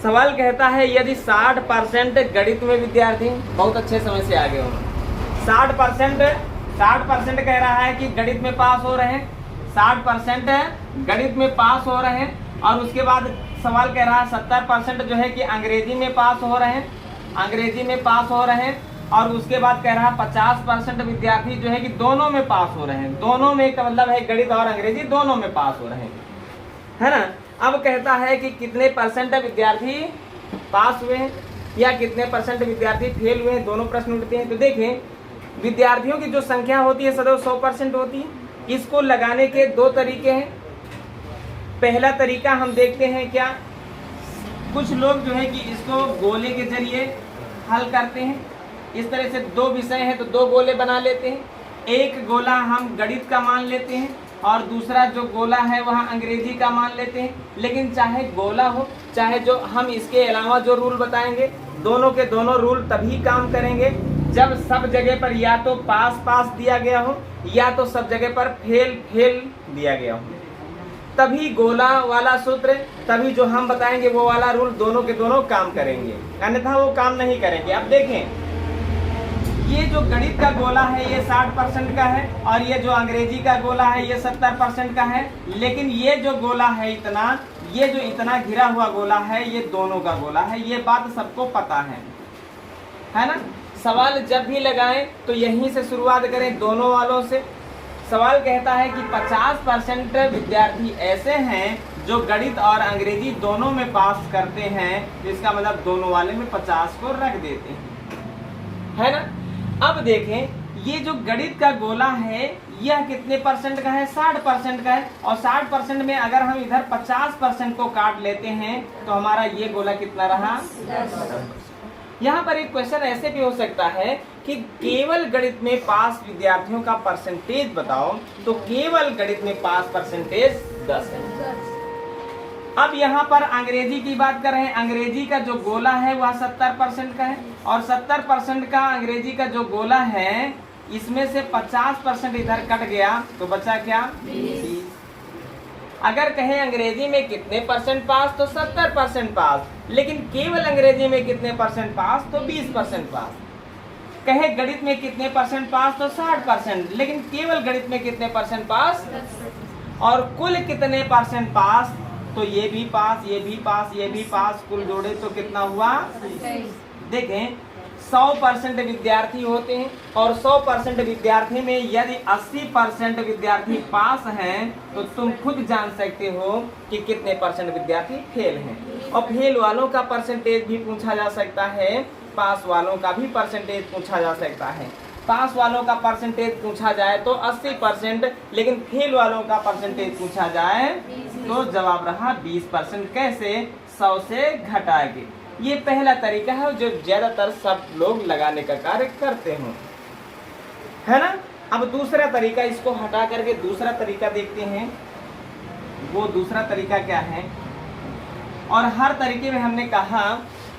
सवाल कहता है यदि 60% गणित में विद्यार्थी बहुत अच्छे समय से आगे हो, 60% कह रहा है कि गणित में पास हो रहे हैं, 60% गणित में पास हो रहे हैं। और उसके बाद सवाल कह रहा है 70% जो है कि अंग्रेजी में पास हो रहे हैं, अंग्रेजी में पास हो रहे हैं। और उसके बाद कह रहा है 50% विद्यार्थी जो है कि दोनों में पास हो रहे हैं, दोनों में का मतलब है गणित और अंग्रेजी दोनों में पास हो रहे हैं, है ना। अब कहता है कि कितने परसेंट विद्यार्थी पास हुए हैं या कितने परसेंट विद्यार्थी फेल हुए हैं, दोनों प्रश्न उठते हैं। तो देखें, विद्यार्थियों की जो संख्या होती है सदैव 100% होती है। इसको लगाने के दो तरीके हैं। पहला तरीका हम देखते हैं, क्या कुछ लोग जो है कि इसको गोले के जरिए हल करते हैं। इस तरह से दो विषय हैं तो दो गोले बना लेते हैं। एक गोला हम गणित का मान लेते हैं और दूसरा जो गोला है वह अंग्रेजी का मान लेते हैं। लेकिन चाहे गोला हो चाहे जो हम इसके अलावा जो रूल बताएंगे, दोनों के दोनों रूल तभी काम करेंगे जब सब जगह पर या तो पास पास दिया गया हो या तो सब जगह पर फेल फेल दिया गया हो। तभी गोला वाला सूत्र, तभी जो हम बताएंगे वो वाला रूल दोनों के दोनों काम करेंगे, अन्यथा वो काम नहीं करेंगे। अब देखें, ये जो गणित का गोला है ये 60% का है और ये जो अंग्रेजी का गोला है ये 70% का है। लेकिन ये जो गोला है इतना, ये जो इतना घिरा हुआ गोला है ये दोनों का गोला है, ये बात सबको पता है ना। सवाल जब भी लगाएं तो यहीं से शुरुआत करें, दोनों वालों से। सवाल कहता है कि 50% विद्यार्थी ऐसे हैं जो गणित और अंग्रेजी दोनों में पास करते हैं, तो इसका मतलब दोनों वाले में 50 को रख देते हैं, है ना। अब देखें, ये जो गणित का गोला है यह कितने परसेंट का है, 60% का है। और 60% में अगर हम इधर 50% को काट लेते हैं तो हमारा ये गोला कितना रहा, 10। यहाँ पर एक क्वेश्चन ऐसे भी हो सकता है कि केवल गणित में पास विद्यार्थियों का परसेंटेज बताओ, तो केवल गणित में पास परसेंटेज 10 है। अब यहाँ पर अंग्रेजी की बात कर रहे हैं, अंग्रेजी का जो गोला है वह 70% का है और 70% का अंग्रेजी का जो गोला है इसमें से 50% इधर कट गया तो बचा क्या, 20। अगर कहें अंग्रेजी में कितने परसेंट पास तो 70% पास, लेकिन केवल अंग्रेजी में कितने परसेंट पास तो 20% पास। कहे गणित में कितने परसेंट पास तो 60%, लेकिन केवल गणित में कितने परसेंट पास, और कुल कितने परसेंट पास तो ये भी पास, ये भी पास, ये भी पास, कुल जोड़े तो कितना हुआ। देखें, 100% विद्यार्थी होते हैं और 100% विद्यार्थी में यदि 80% विद्यार्थी पास हैं तो तुम खुद जान सकते हो कि कितने परसेंट विद्यार्थी फेल हैं। और फेल वालों का परसेंटेज भी पूछा जा सकता है, पास वालों का भी परसेंटेज पूछा जा सकता है। पास वालों का परसेंटेज पूछा जाए तो 80%, लेकिन फेल वालों का परसेंटेज पूछा जाए तो जवाब रहा 20%। कैसे, 100 से घटा के। ये पहला तरीका है जो ज्यादातर सब लोग लगाने का कार्य करते हो, है ना। अब दूसरा तरीका, इसको हटा करके दूसरा तरीका देखते हैं। वो दूसरा तरीका क्या है, और हर तरीके में हमने कहा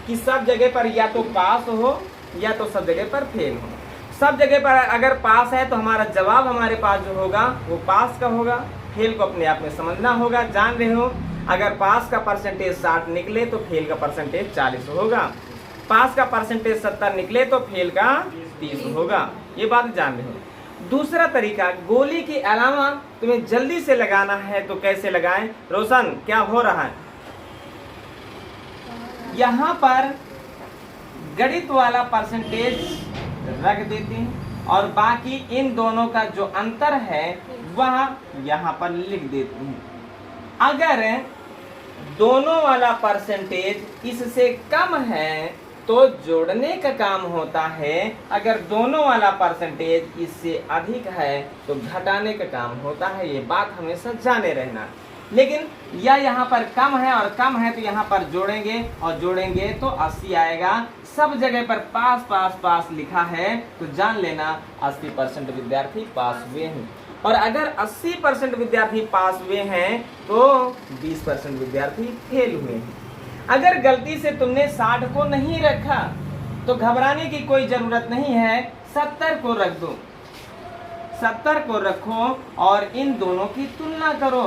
कि सब जगह पर या तो पास हो या तो सब जगह पर फेल हो। सब जगह पर अगर पास है तो हमारा जवाब हमारे पास जो होगा वो पास का होगा। फेल को अपने आप में समझना होगा, जान रहे हो। अगर पास का परसेंटेज 60 निकले तो फेल का परसेंटेज 40 होगा, पास का परसेंटेज 70 निकले तो फेल का 30 होगा, ये बात जान रहे हो। दूसरा तरीका, गोली के अलावा तुम्हें जल्दी से लगाना है तो कैसे लगाएं। रोशन, क्या हो रहा है, यहाँ पर गणित वाला परसेंटेज रख देते हैं और बाकी इन दोनों का जो अंतर है वह यहाँ पर लिख देते हैं। अगर दोनों वाला परसेंटेज इससे कम है तो जोड़ने का काम होता है, अगर दोनों वाला परसेंटेज इससे अधिक है तो घटाने का काम होता है। ये बात हमेशा जाने रहना। लेकिन या यहाँ पर कम है और कम है तो यहाँ पर जोड़ेंगे और जोड़ेंगे तो 80 आएगा। सब जगह पर पास पास पास लिखा है तो जान लेना 80% विद्यार्थी पास हुए हैं। और अगर 80% विद्यार्थी पास हुए हैं तो 20% विद्यार्थी फेल हुए हैं। अगर गलती से तुमने 60 को नहीं रखा तो घबराने की कोई जरूरत नहीं है, 70 को रख दो। 70 को रखो और इन दोनों की तुलना करो।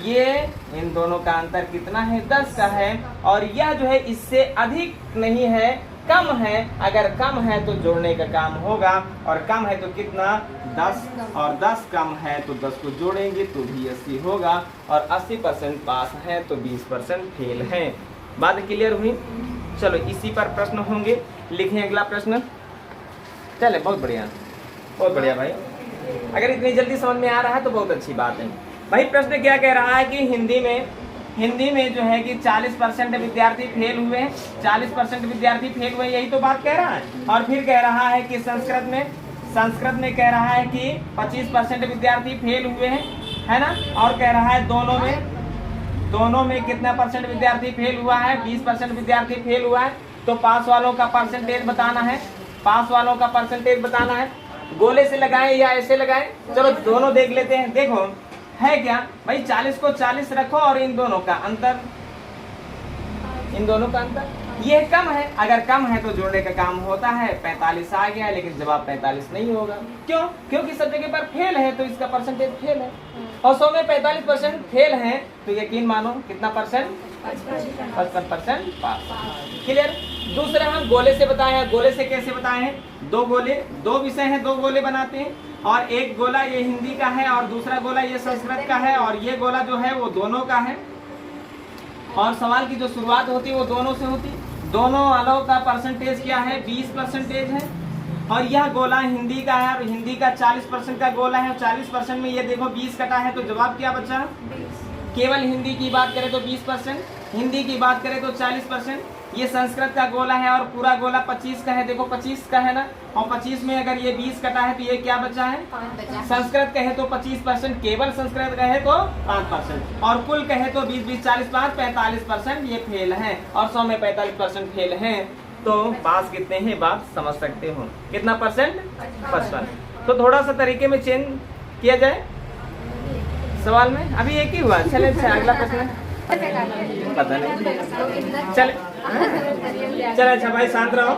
ये इन दोनों का अंतर कितना है, 10 का है। और यह जो है इससे अधिक नहीं है, कम है। अगर कम है तो जोड़ने का काम होगा, और कम है तो कितना, 10, और 10 कम है तो 10 को जोड़ेंगे तो भी 80 होगा, और 80% पास है तो 20% फेल है। बात क्लियर हुई? चलो इसी पर प्रश्न होंगे, लिखें अगला प्रश्न। चले, बहुत बढ़िया, बहुत बढ़िया भाई। अगर इतनी जल्दी समझ में आ रहा है तो बहुत अच्छी बात है भाई। प्रश्न क्या कह रहा है कि हिंदी में जो है कि 40% विद्यार्थी फेल हुए हैं, 40% विद्यार्थी फेल हुए, यही तो बात कह रहा है। और फिर कह रहा है कि संस्कृत में कह रहा है कि 25% विद्यार्थी फेल हुए हैं, है ना। और कह रहा है दोनों में कितना परसेंट विद्यार्थी फेल हुआ है, 20% विद्यार्थी फेल हुआ है। तो पास वालों का परसेंटेज बताना है, पास वालों का परसेंटेज बताना है। गोले से लगाएं या ऐसे लगाएं, चलो दोनों देख लेते हैं। देखो है क्या भाई, 40 को 40 रखो और इन दोनों का अंतर, ये कम है। अगर कम है तो जोड़ने का काम होता है। 45 आ गया, लेकिन जवाब 45 नहीं होगा। क्यों? क्योंकि सब जगह पर फेल है तो इसका परसेंटेज फेल है। और 100 में 45% फेल है तो यकीन मानो कितना परसेंट, 55% पास। क्लियर? दूसरा हम गोले से बताए हैं। गोले से कैसे बताए हैं, दो विषय हैं, 2 गोले बनाते हैं। और एक गोला ये हिंदी का है और दूसरा गोला ये संस्कृत का है, और ये गोला जो है वो दोनों का है। और सवाल की जो शुरुआत होती है वो दोनों से होती है। दोनों वालों का परसेंटेज क्या है, 20% है। और यह गोला हिंदी का है, और हिंदी का 40% का गोला है। 40% में ये देखो 20 कटा है, तो जवाब क्या बचा, केवल हिंदी की बात करें तो 20%, हिंदी की बात करें तो 40%। ये संस्कृत का गोला है और पूरा गोला 25 का है, देखो 25 का है ना। और 25 में अगर ये 20 कटा है तो ये क्या बचा है, संस्कृत कहे तो 25%, केवल संस्कृत कहे तो 5%, और कुल कहे तो 20, 40, 45% ये फेल है। और 100 में 45% फेल है। तो पास कितने हैं बात समझ सकते हो, कितना परसेंट, 55। तो थोड़ा सा तरीके में चेंज किया जाए सवाल में। अभी एक ही हुआ, चले अगला प्रश्न पता नहीं, चले अच्छा भाई शांत रहो।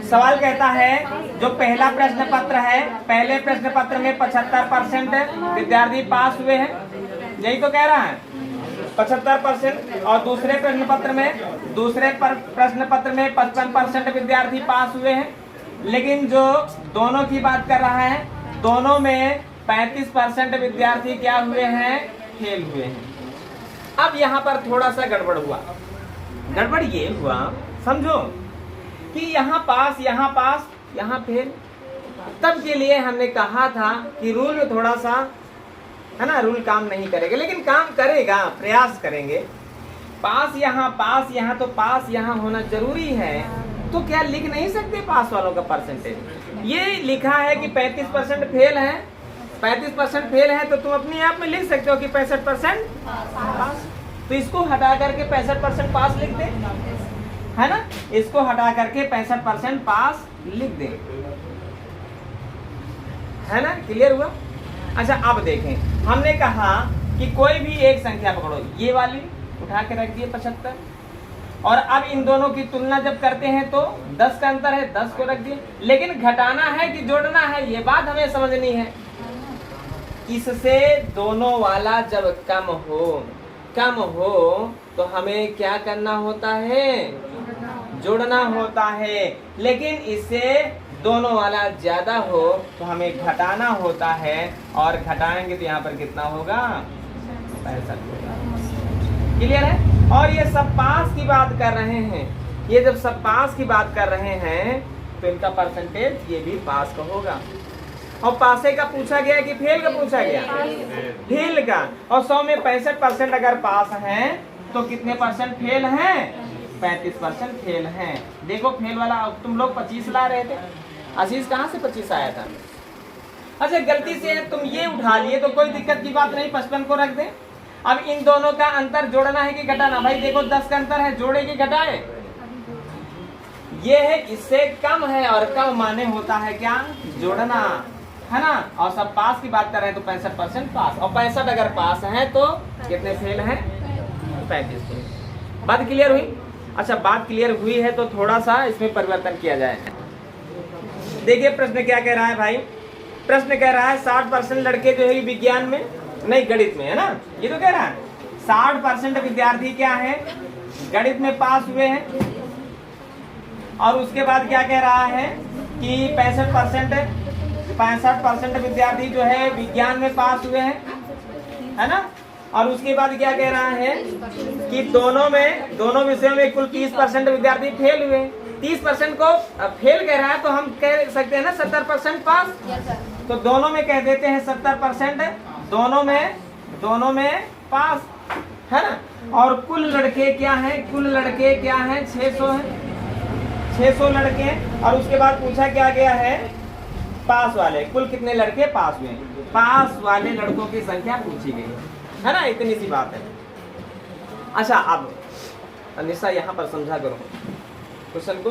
सवाल कहता है जो पहला प्रश्न पत्र है, पहले प्रश्न पत्र में 75% विद्यार्थी पास हुए हैं, यही तो कह रहा है 75%। और दूसरे प्रश्न पत्र में 55% विद्यार्थी पास हुए हैं। लेकिन जो दोनों की बात कर रहा है, दोनों में 35% विद्यार्थी क्या हुए हैं, फेल हुए हैं। अब यहाँ पर थोड़ा सा गड़बड़ हुआ। गड़बड़ ये हुआ, समझो कि यहाँ पास, यहाँ फेल। तब के लिए हमने कहा था कि रूल में थोड़ा सा है ना, रूल काम नहीं करेगा, लेकिन काम करेगा, प्रयास करेंगे। पास यहाँ तो पास यहाँ होना जरूरी है। तो क्या लिख नहीं सकते पास वालों का परसेंटेज? ये लिखा है कि 35% फेल है, 35% फेल है, तो तुम अपने आप में लिख सकते हो कि 65% पास। तो इसको हटा करके 65% पास लिख दे, है ना। इसको हटा करके 65% पास लिख दे, है ना। क्लियर हुआ? अच्छा अब देखें, हमने कहा कि कोई भी एक संख्या पकड़ो, ये वाली उठा के रख दिए 75, और अब इन दोनों की तुलना जब करते हैं तो 10 का अंतर है, 10 को रख दिए। लेकिन घटाना है कि जोड़ना है, ये बात हमें समझनी है। इससे दोनों वाला जब कम हो तो हमें क्या करना होता है, जोड़ना होता है। लेकिन इससे दोनों वाला ज्यादा हो तो हमें घटाना होता है, और घटाएंगे तो यहाँ पर कितना होगा, 65 होगा। क्लियर है? और ये सब पास की बात कर रहे हैं, ये जब सब पास की बात कर रहे हैं तो इनका परसेंटेज ये भी पास का होगा। और पासे का पूछा गया कि फेल का पूछा गया, फेल का। और 100 में 65% अगर पास हैं तो कितने परसेंट फेल हैं, 35% फेल हैं। देखो फेल वाला, तुम लोग 25 ला रहे थे, आशीष कहाँ से 25 आया था? अच्छा गलती से तुम ये उठा लिए तो कोई दिक्कत की बात नहीं, 55 को रख दे। अब इन दोनों का अंतर जोड़ना है कि घटाना? भाई देखो 10 का अंतर है, जोड़े कि घटाए? ये है, इससे कम है, और कम माने होता है क्या, जोड़ना, है ना। और सब पास की बात कर रहे हैं तो 65% पास, और 65 अगर पास है तो कितने फेल हैं, 35। बात क्लियर हुई? अच्छा बात क्लियर हुई है तो थोड़ा सा इसमें परिवर्तन किया जाए। देखिए प्रश्न क्या कह रहा है भाई। प्रश्न कह रहा है 60% लड़के जो है विज्ञान में नहीं गणित में, है ना, ये तो कह रहा है 60% विद्यार्थी क्या है गणित में पास हुए हैं, और उसके बाद क्या कह रहा है कि 65% विद्यार्थी जो है विज्ञान में पास हुए हैं, है ना, और उसके बाद क्या कह रहा है कि दोनों विषयों में कुल 30% विद्यार्थी फेल हुए। 30% को फेल कह रहा है तो हम कह सकते हैं ना 70% पास, तो दोनों में कह देते हैं 70%, दोनों में पास, है ना। और कुल लड़के क्या हैं 600 हैं, 600 लड़के। और उसके बाद पूछा क्या गया है पास वाले, कुल कितने लड़के पास हुए, पास वाले लड़कों की संख्या पूछी गई, है ना, इतनी सी बात है। अच्छा अब अनिशा यहाँ पर समझा करो क्वेश्चन को,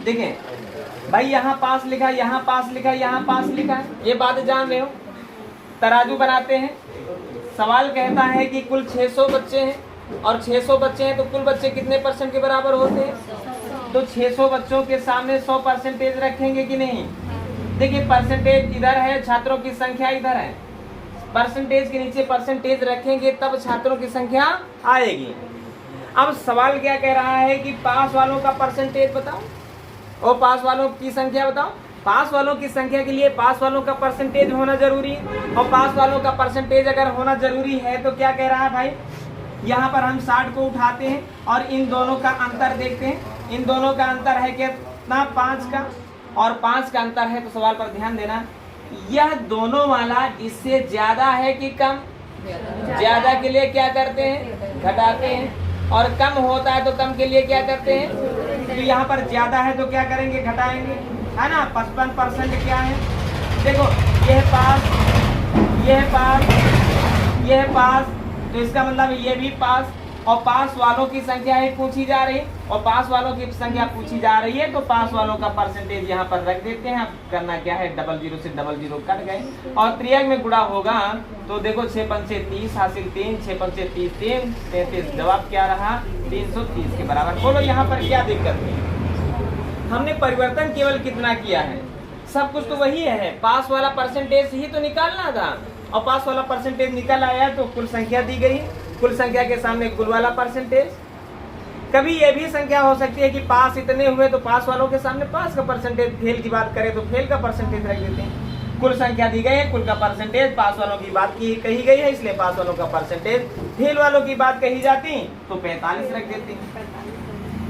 देखें भाई यहाँ पास लिखा, यहाँ पास लिखा, यहाँ पास लिखा है, ये बात जान रहे हो। तराजू बनाते हैं, सवाल कहता है कि कुल 600 बच्चे हैं, और 600 बच्चे हैं तो कुल बच्चे कितने % के बराबर होते हैं, तो 600 बच्चों के सामने 100% रखेंगे कि नहीं। देखिए परसेंटेज इधर है, छात्रों की संख्या इधर है, परसेंटेज के नीचे परसेंटेज रखेंगे तब छात्रों की संख्या आएगी। अब सवाल क्या कह रहा है कि पास वालों का परसेंटेज बताओ और पास वालों की संख्या बताओ। पास वालों की संख्या के लिए पास वालों का परसेंटेज होना जरूरी है, और पास वालों का परसेंटेज अगर होना जरूरी है तो क्या कह रहा है भाई, यहाँ पर हम 60 को उठाते हैं और इन दोनों का अंतर देखते हैं। इन दोनों का अंतर है कितना 5 का, और 5 का अंतर है, तो सवाल पर ध्यान देना, यह दोनों वाला इससे ज्यादा है कि कम, ज्यादा के लिए क्या करते हैं घटाते हैं, और कम होता है तो कम के लिए क्या करते हैं, तो यहाँ पर ज्यादा है तो क्या करेंगे घटाएंगे, है ना। 55% क्या है, देखो यह पास, यह पास, यह पास, तो इसका मतलब ये भी पास, और पास वालों की संख्या ही पूछी जा रही है, और पास वालों की संख्या पूछी जा रही है, तो पास वालों का परसेंटेज यहाँ पर रख देते हैं। अब करना क्या है, 00 से 00 कट गए, और त्रियंग में गुणा होगा तो देखो 6 पंचे 30 हासिल 3, 6 पंचे 30 3, 33, जवाब क्या रहा 330 के बराबर। बोलो यहाँ पर क्या दिक्कत है, हमने परिवर्तन केवल कितना किया है, सब कुछ तो वही है, पास वाला परसेंटेज ही तो निकालना था, और पास वाला परसेंटेज निकल आया तो कुल संख्या दी गई, कुल संख्या के सामने कुल वाला परसेंटेज। कभी ये भी संख्या हो सकती है कि पास इतने हुए तो पास वालों के सामने पास का परसेंटेज, फेल की बात करें तो फेल का परसेंटेज रख देते हैं। कुल संख्या दी गई है, कुल का परसेंटेज, पास वालों की बात की कही गई है इसलिए पास वालों का परसेंटेज, फेल वालों की बात कही जाती तो 45 रख देते।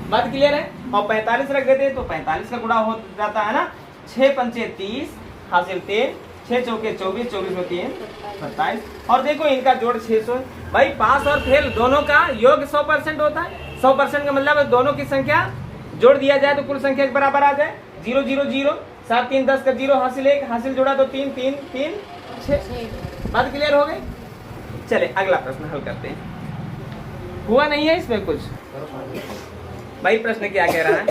बात क्लियर है, और 45 रख देते तो 45 का गुणा हो जाता है ना, 6 पंचे 30 हासिल 3, 6 चौके 24, 24 में 3 27, और देखो इनका जोड़ 600 है। भाई पास और फेल दोनों का योग 100% होता है, 100% का मतलब दोनों की संख्या जोड़ दिया जाए तो कुल संख्या के बराबर आ जाए। 0 0 0 7 3 10 का 0 हासिल 1, हासिल जोड़ा तो 3 3 3 6। बात क्लियर हो गई। चले अगला प्रश्न हल करते हैं। हुआ नहीं है इसमें कुछ भाई। प्रश्न क्या कह रहा है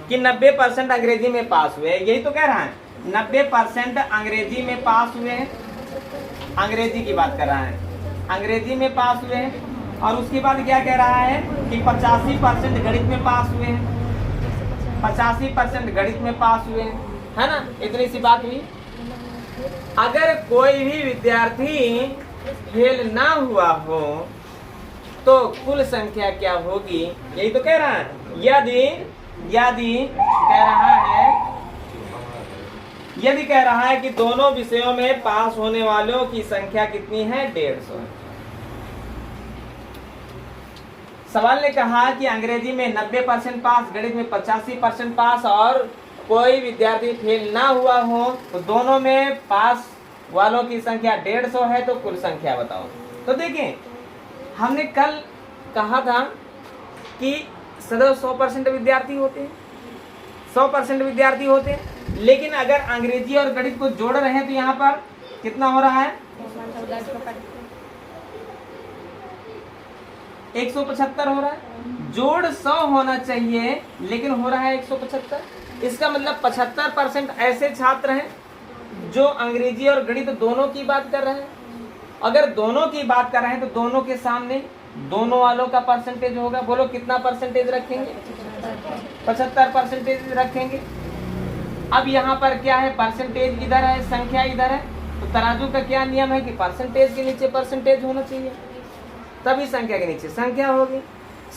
कि 90% अंग्रेजी में पास हुए, यही तो कह रहा है 90% अंग्रेजी में पास हुए हैं, अंग्रेजी की बात कर रहा है, अंग्रेजी में पास हुए हैं। और उसके बाद क्या कह रहा है कि 85% गणित में पास हुए हैं, 85% गणित में पास हुए हैं, है ना, इतनी सी बात हुई। अगर कोई भी विद्यार्थी फेल ना हुआ हो तो कुल संख्या क्या होगी, यही तो कह रहा है। यदि कह रहा है कि दोनों विषयों में पास होने वालों की संख्या कितनी है 150। सवाल ने कहा कि अंग्रेजी में 90% पास, गणित में 85% पास, और कोई विद्यार्थी फेल ना हुआ हो तो दोनों में पास वालों की संख्या 150 है, तो कुल संख्या बताओ। तो देखिए हमने कल कहा था कि सदैव 100% विद्यार्थी होते हैं, 100% विद्यार्थी होते हैं, लेकिन अगर अंग्रेजी और गणित को जोड़ रहे हैं तो यहाँ पर कितना हो रहा है 175 हो रहा है। जोड़ 100 होना चाहिए लेकिन हो रहा है 175। इसका मतलब 75% ऐसे छात्र हैं जो अंग्रेजी और गणित दोनों की बात कर रहे हैं। अगर दोनों की बात कर रहे हैं तो दोनों के सामने दोनों वालों का परसेंटेज होगा। बोलो कितना परसेंटेज रखेंगे, 75% रखेंगे। अब यहाँ पर क्या है, परसेंटेज इधर है, संख्या इधर है, तो तराजू का क्या नियम है कि परसेंटेज के नीचे परसेंटेज होना चाहिए, तभी संख्या के नीचे संख्या होगी।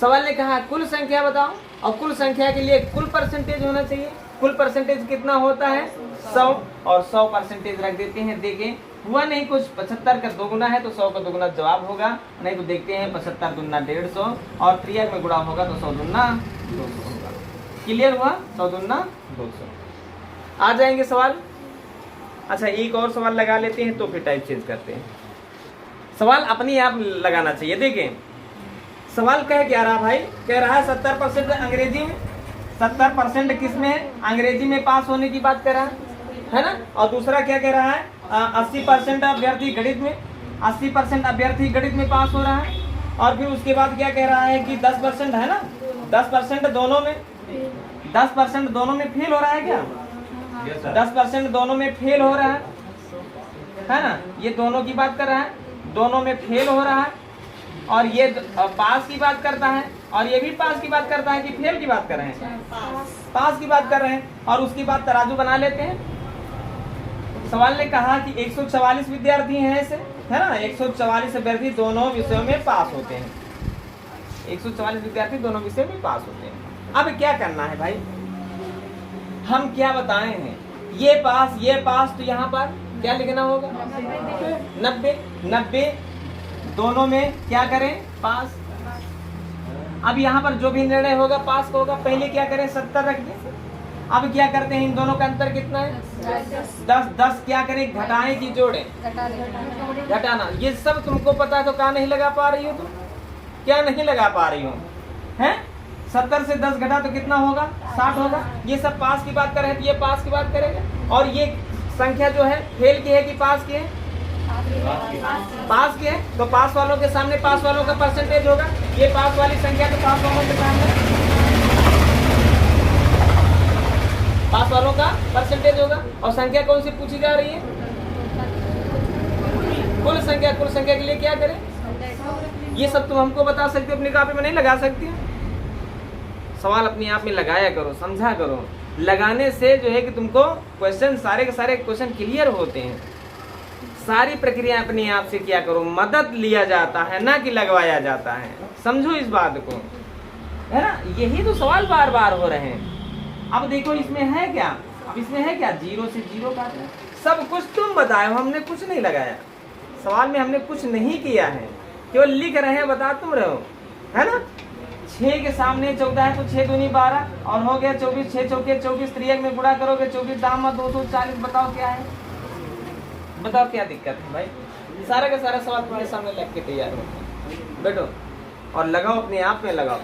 सवाल ने कहा कुल संख्या बताओ, और कुल संख्या के लिए कुल परसेंटेज होना चाहिए। कुल परसेंटेज कितना होता है 100, और 100% रख देते हैं। देखें हुआ नहीं कुछ, 75 का 2 गुना है तो 100 का 2 गुना जवाब होगा, नहीं तो देखते हैं 75 दूना 150 और 3 में गुणा होगा तो 100 दूना 200 होगा। क्लियर हुआ? 100 दूना 200 आ जाएंगे सवाल। अच्छा एक और सवाल लगा लेते हैं तो फिर टाइप चेंज करते हैं। सवाल अपने आप लगाना चाहिए। देखें सवाल कह क्या रहा भाई, कह रहा है 70% अंग्रेजी में, 70% किस में? अंग्रेजी में पास होने की बात कर रहा है ना। और दूसरा क्या कह रहा है 80% अभ्यर्थी गणित में, 80% अभ्यर्थी गणित में पास हो रहा है। और फिर उसके बाद क्या कह रहा है कि 10% है ना, 10% दोनों में, 10% दोनों में फेल हो रहा है क्या? 10% दोनों में फेल हो रहा है ना। ये दोनों की बात कर रहा है, दोनों में फेल हो रहा है। और ये पास की बात करता है, और ये भी पास की बात करता है कि फेल की बात कर रहे हैं? पास की बात कर रहे हैं। और उसके बाद तराजू बना लेते हैं। सवाल ने कहा कि 144 विद्यार्थी हैं ऐसे, है ना, 144 अभ्यर्थी दोनों विषयों में पास होते हैं। 144 विद्यार्थी दोनों विषय में पास होते हैं। अब क्या करना है भाई, हम क्या बताए हैं, ये पास, तो यहाँ पर क्या लिखना होगा 90 दोनों में क्या करें पास। अब यहाँ पर जो भी निर्णय होगा पास का होगा। पहले क्या करें 70 रख दें। अब क्या करते हैं, इन दोनों का अंतर कितना है 10 क्या करें घटाएं कि जोड़ें? घटाना। ये सब तुमको पता है तो क्या नहीं लगा पा रही हो तुम? क्या नहीं लगा पा रही हो हैं? 70 से 10 घटा तो कितना होगा 60 होगा। ये सब पास की बात कर रहे हैं तो ये पास की बात करेगा। और ये संख्या जो है फेल की है कि पास की है? पास की है। तो पास वालों के सामने पास वालों का परसेंटेज होगा। ये पास वाली संख्या तो पास वालों के सामने पास वालों का परसेंटेज होगा। और संख्या कौन सी पूछी जा रही है? कुल संख्या। कुल संख्या के लिए क्या करें? ये सब तुम हमको बता सकते हो, अपनी कॉपी में नहीं लगा सकती। सवाल अपने आप में लगाया करो, समझा करो। लगाने से जो है कि तुमको क्वेश्चन सारे के सारे क्वेश्चन क्लियर होते हैं। सारी प्रक्रिया अपने आप से क्या करो, मदद लिया जाता है ना कि लगवाया जाता है। समझो इस बात को, है ना। यही तो सवाल बार बार हो रहे हैं। अब देखो इसमें है क्या, अब इसमें है क्या 0 से 0 काटना। सब कुछ तुम बताए हो, हमने कुछ नहीं लगाया। सवाल में हमने कुछ नहीं किया है, केवल लिख रहे हैं, बता तुम रहे हो, है ना। 6 के सामने 14 है तो 6 दूनी 12 और हो गया 24, 6 चौके 24, 3 में गुणा करोगे 24 दाम 240। बताओ क्या है, बताओ क्या दिक्कत है भाई। सारा का सारा सवाल तुम्हारे सामने लिख के तैयार हो, बैठो और लगाओ, अपने आप में लगाओ।